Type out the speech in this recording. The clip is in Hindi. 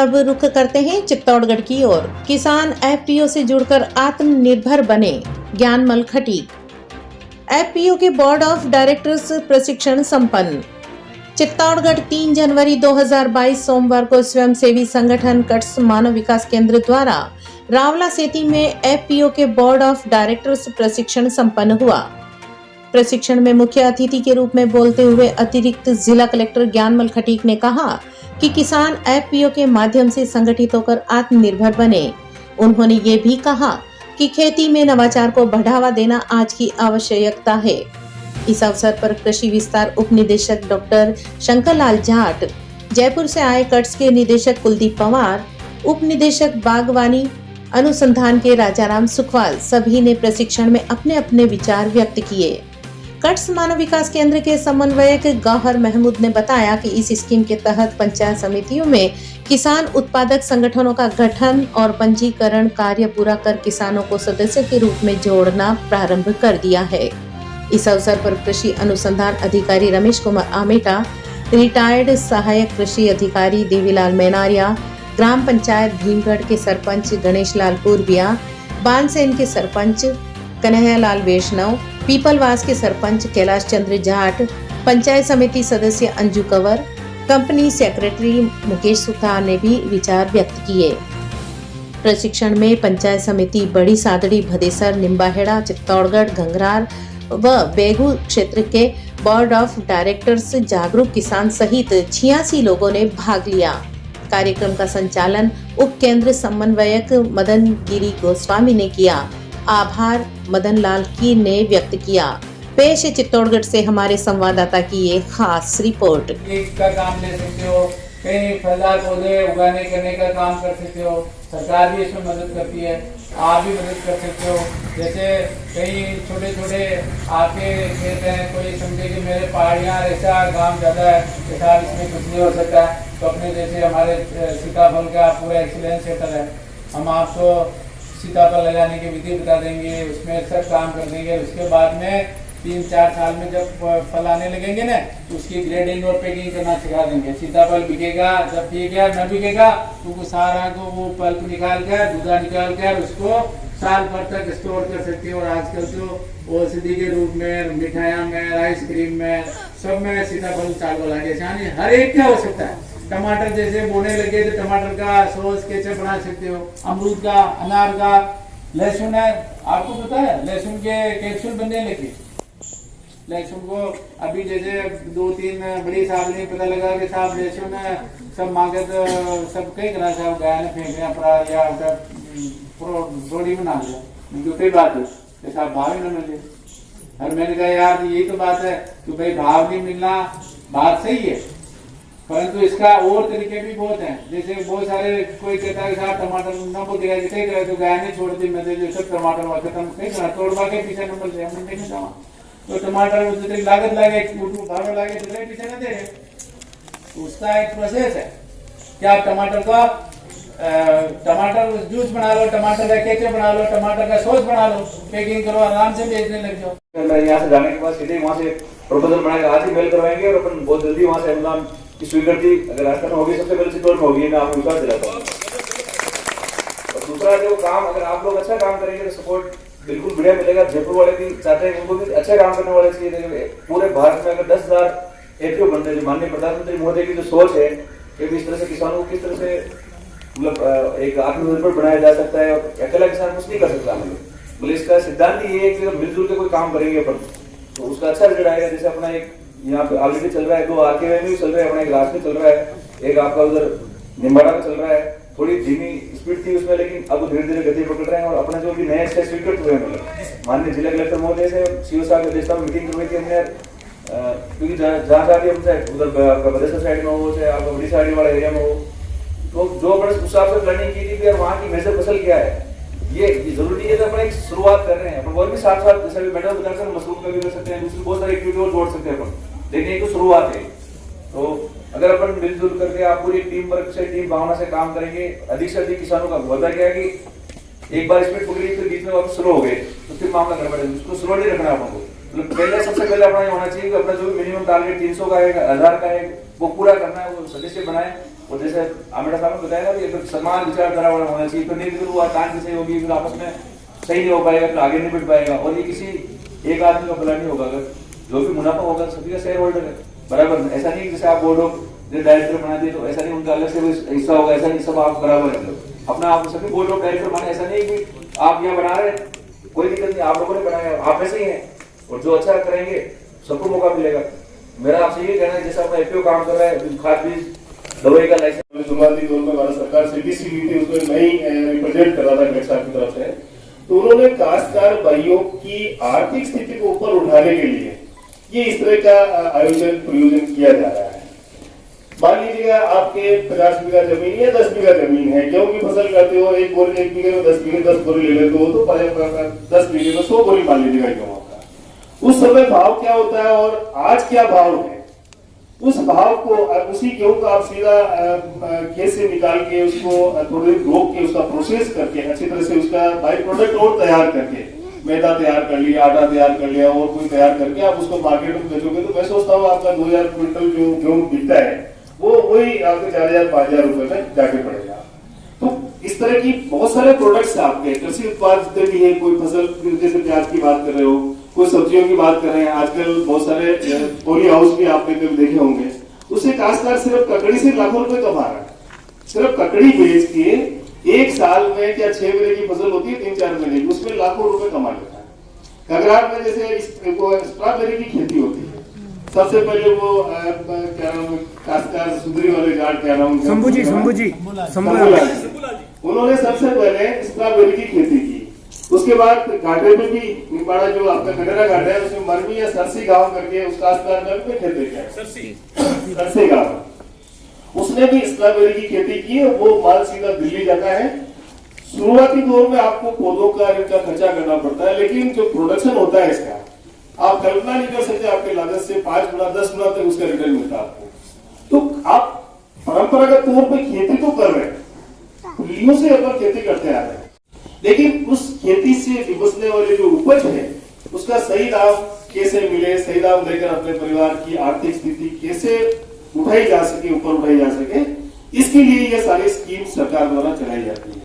अब रुख करते हैं चित्तौड़गढ़ की ओर। किसान एफपीओ से जुड़कर आत्मनिर्भर बने, ज्ञानमल खटीक। एफपीओ के बोर्ड ऑफ डायरेक्टर्स प्रशिक्षण संपन्न। चित्तौड़गढ़ 3 जनवरी 2022 सोमवार को स्वयंसेवी संगठन कट्स मानव विकास केंद्र द्वारा रावला सेती में एफपीओ के बोर्ड ऑफ डायरेक्टर्स प्रशिक्षण संपन्न हुआ। प्रशिक्षण में मुख्य अतिथि के रूप में बोलते हुए अतिरिक्त जिला कलेक्टर ज्ञानमल खटीक ने कहा कि किसान एफपीओ के माध्यम से संगठित होकर आत्मनिर्भर बने। उन्होंने ये भी कहा कि खेती में नवाचार को बढ़ावा देना आज की आवश्यकता है। इस अवसर पर कृषि विस्तार उप निदेशक डॉक्टर शंकर लाल जाट, जयपुर से आए कट्स के निदेशक कुलदीप पवार, उप निदेशक बागवानी अनुसंधान के राजाराम सुखवाल सभी ने प्रशिक्षण में अपने अपने विचार व्यक्त किए। कट्स मानव विकास केंद्र के समन्वयक गौहर महमूद ने बताया कि इस स्कीम के तहत पंचायत समितियों में किसान उत्पादक संगठनों का गठन और पंजीकरण कार्य पूरा कर किसानों को सदस्य के रूप में जोड़ना प्रारंभ कर दिया है। इस अवसर पर कृषि अनुसंधान अधिकारी रमेश कुमार आमेटा, रिटायर्ड सहायक कृषि अधिकारी देवीलाल मैनारिया, ग्राम पंचायत भीमगढ़ के सरपंच गणेश लाल पूर्विया, बानसेन के सरपंच कन्हैया लाल वैष्णव, पीपलवास के सरपंच कैलाश चंद्र जाट, पंचायत समिति सदस्य अंजू कंवर, कंपनी सेक्रेटरी मुकेश सुथार ने भी विचार व्यक्त किए। प्रशिक्षण में पंचायत समिति बड़ी सादड़ी, भदेसर, निम्बाहेड़ा, चित्तौड़गढ़, घंघरार व बेगू क्षेत्र के बोर्ड ऑफ डायरेक्टर्स, जागरूक किसान सहित 86 लोगों ने भाग लिया। कार्यक्रम का संचालन उप केंद्र समन्वयक मदन गिरी गोस्वामी ने किया। आभार मदन लाल की ने व्यक्त किया। पेश है चित्तौड़गढ़ से हमारे संवाददाता की ये खास रिपोर्ट। का काम ले सकते हो, कहीं फलदार पौधे उगाने करने का काम कर सकते हो, सरकार भी इसमें मदद करती है, आप भी मदद कर सकते हो। जैसे कई छोटे छोटे आपके खेत हैं, कोई समझे कि मेरे पहाड़ियाँ ऐसा गांव ज़्यादा है कि साहब इसमें कुछ नहीं हो सकता, तो अपने जैसे हमारे सीताफल का पूरा एक्सीलेंस सेंटर है, हम आपको सीताफल लगाने की विधि बता देंगे, उसमें सब काम कर देंगे। उसके बाद में 3-4 साल में जब फल आने लगेंगे ना, तो उसकी ग्रेडिंग और पैकिंग करना सिखा देंगे। सीताफल बिकेगा, जब बिकेगा न बिकेगा तो सारा को वो पल्प निकाल कर, दूधा निकाल कर उसको साल भर तक स्टोर कर सकते हो। और आजकल तो औषधि के रूप में, मिठाइयों में, आइसक्रीम में, सब में सीताफल चालू लगे, यानी हर एक क्या हो सकता है। टमाटर जैसे बोने लगे तो टमाटर का सॉस केचप बना सकते हो, अमरूद का, अनार का, लहसुन है, आपको पता है लहसुन के कैप्सूल बनने लगे। लहसुन को अभी जैसे 2-3 बड़ी साहब ने पता लगा कि साहब लहसुन सब मांगे तो सब कई करा साहब गाय ने फेंक दिया पड़ा या रोड़ी बना लिया, जो कई बात है कि साहब भाव ही न मिले। और मैंने कहा यार यही तो बात है कि भाई भाव नहीं मिलना बात सही है, परंतु इसका और तरीके भी बहुत हैं। जैसे बहुत सारे कोई कहता है साहब टमाटर न बोल दिया, कई करे तो गाय ने छोड़ दी, मैं जो सब टमाटर हुआ खत्म, कई करा तोड़वा के पीछे नंबर दे हमने देखने जावा तो टमाटर जितनी लागत लागे भाव लागे जितने पीछे न दे, उसका एक प्रोसेस है। क्या टमाटर का टमाटर जूस बना लो, टमाटर का केचप बना लो, टमाटर का सॉस बना लो, पैकिंग करो, आराम से बेचने लग जाओ। यहाँ से जाने के बाद सीधे वहाँ से प्रपोजल बनाएगा, आज ही मेल करवाएंगे और अपन बहुत जल्दी वहाँ से अनुदान की स्वीकृति अगर राजस्थान होगी, सबसे पहले चित्तौड़ में होगी, मैं आपको विश्वास दिलाता हूँ। और दूसरा जो काम, अगर आप लोग अच्छा काम करेंगे तो सपोर्ट बिल्कुल बढ़िया मिलेगा। जयपुर वाले भी चाहते हैं, उनको भी अच्छा काम करने वाले चाहिए। पूरे भारत में अगर 10,000 एफपीओ बनते हैं, माननीय प्रधानमंत्री मोदी की जो सोच है कि इस तरह से किसानों को किस तरह से मतलब एक आत्मनिर्भर बनाया जा सकता है, और अकेला किसान कुछ नहीं कर सकता। मतलब इसका सिद्धांत ये है कि मिलजुल के कोई काम करेंगे अपन तो उसका अच्छा रिजल्ट आएगा। जैसे अपना एक यहाँ पे ऑलरेडी चल रहा है, 2 आरकेवे में भी चल रहा है, अपना एक राज में चल रहा है, एक आपका उधर निम्बाड़ा में चल रहा है। थोड़ी धीमी स्पीड थी उसमें, लेकिन अब धीरे धीरे गति पकड़ रहे हैं। और अपने जो भी नए स्टेट स्वीकृत हुए हैं, माननीय जिला कलेक्टर महोदय से सीओ साहब के अध्यक्षता में मीटिंग करवाई थी हमने, क्योंकि जहाँ भी हमसे उधर आपका बदेसर साइड में हो, चाहे आपका बड़ी साइड वाला एरिया में हो, तो जो बड़े उस हिसाब से प्लानिंग की थी और वहाँ की मेजर फसल क्या है, ये जरूरी है। तो अपन एक शुरुआत कर रहे हैं, अपन और भी साथ साथ जैसे मैडम बताकर मशरूम का भी कर सकते हैं, दूसरी बहुत सारी एक्टिविटी और जोड़ सकते हैं अपन, लेकिन एक तो शुरुआत है। तो अगर अपन मिलजुल करके आप पूरी टीम वर्क से, टीम भावना से काम करेंगे, अधिक से अधिक किसानों का होता क्या है कि एक बार स्पीड पकड़ी तो बीच में वापस स्लो हो गए तो फिर मामला गड़बड़, उसको स्लो नहीं रखना अपन को। मतलब पहले सबसे पहले अपना ये होना चाहिए कि अपना जो भी मिनिमम टारगेट 300 का है, 1000 का है, वो पूरा करना है, वो सदस्य बनाए और जैसे आमेडा साहब ने बताया ना कि एक समान विचारधारा वाला होना चाहिए, तो नहीं फिर वो तान से होगी, फिर आपस में सही नहीं हो पाएगा, फिर आगे नहीं बढ़ पाएगा। और ये किसी एक आदमी का भला नहीं होगा, अगर जो भी मुनाफा होगा सभी का शेयर होल्डर है बराबर। ऐसा नहीं जैसे आप बोर्ड ऑफ डायरेक्टर बना दिए तो ऐसा नहीं उनका अलग से हिस्सा होगा, ऐसा नहीं, सब आप बराबर है अपना, आप सभी बोर्ड ऑफ डायरेक्टर बने। ऐसा नहीं कि आप यहाँ बना रहे कोई दिक्कत नहीं, आप लोगों ने बनाया, आप ऐसे ही हैं, और जो अच्छा करेंगे सबको मौका मिलेगा। मेरा आपसे ये कहना है, जैसा अपना एपीओ काम कर रहा है, खाद बीज दवाई का लाइसेंस शुरुआती दौर में भारत सरकार सीबीसी हुई थी, उसमें नहीं रिप्रेजेंट कर रहा था गृह साहब की तरफ से, तो उन्होंने काश्तकार भाइयों की आर्थिक स्थिति को ऊपर उठाने के लिए ये इस तरह का प्रयोजन किया जा रहा है। मान लीजिएगा आपके 50 बीघा जमीन या 10 बीघा जमीन है, गेहूं की फसल करते हो, एक बीघे में 10 बोरी ले लेते हो, तो 10 बीघे में 100 बोरी मान लीजिएगा गेहूं का। उस समय भाव क्या होता है और आज क्या भाव है, उस भाव को, उसी गेहूं को आप सीधा खेत से निकाल के उसको थोड़ी रोक के उसका प्रोसेस करके अच्छी तरह से उसका बाई प्रोडक्ट और तैयार करके, मैदा तैयार कर लिया, आटा तैयार कर लिया और कोई तैयार करके आप उसको मार्केट में बेचोगे, तो मैं सोचता हूँ आपका 2000 क्विंटल जो गेहूं बिकता है वो वही आपको 4000-5000 रुपए में जाके पड़ेगा। तो इस तरह की बहुत सारे प्रोडक्ट्स आपके कृषि उत्पाद जितने भी है, कोई फसल जैसे प्याज की बात कर रहे हो, कोई सब्जियों की बात कर रहे हैं, आजकल बहुत सारे पोली हाउस भी आपने कभी देखे होंगे, उससे काश्तकार सिर्फ ककड़ी से लाखों रुपए कमा रहा है। सिर्फ ककड़ी बेच के एक साल में क्या 6 महीने की फसल होती है, 3-4 महीने की, उसमें लाखों रुपए कमा लेता है। कगराट में जैसे स्ट्रॉबेरी की खेती होती है, सबसे पहले वो क्या नाम काश्तकार सुंदरी वाले जाट, क्या नाम, शंभू जी उन्होंने सबसे पहले स्ट्रॉबेरी की खेती की। उसके बाद घाटे में भी निपाड़ा जो आपका खंडेरा घाट है, उसमें मरमी या सरसी गांव करके उस काश्तकार ने भी खेती किया, सरसी गांव, उसने भी स्ट्रॉबेरी की खेती की। वो माल सीधा दिल्ली जाता है। शुरुआती दौर में आपको पौधों का इनका खर्चा करना पड़ता है, लेकिन जो प्रोडक्शन होता है इसका आप कल्पना नहीं कर सकते, आपके लागत से 5 गुना 10 गुना तक उसका रिटर्न मिलता है आपको। तो आप परंपरागत तौर पर खेती तो कर रहे हैं, पीढ़ियों से अपन खेती करते आ रहे हैं, लेकिन उस खेती से निपटने वाली जो उपज है उसका सही दाम कैसे मिले, सही दाम देकर अपने परिवार की आर्थिक स्थिति कैसे उठाई जा सके, ऊपर उठाई जा सके, इसके लिए ये सारी स्कीम सरकार द्वारा चलाई जाती है।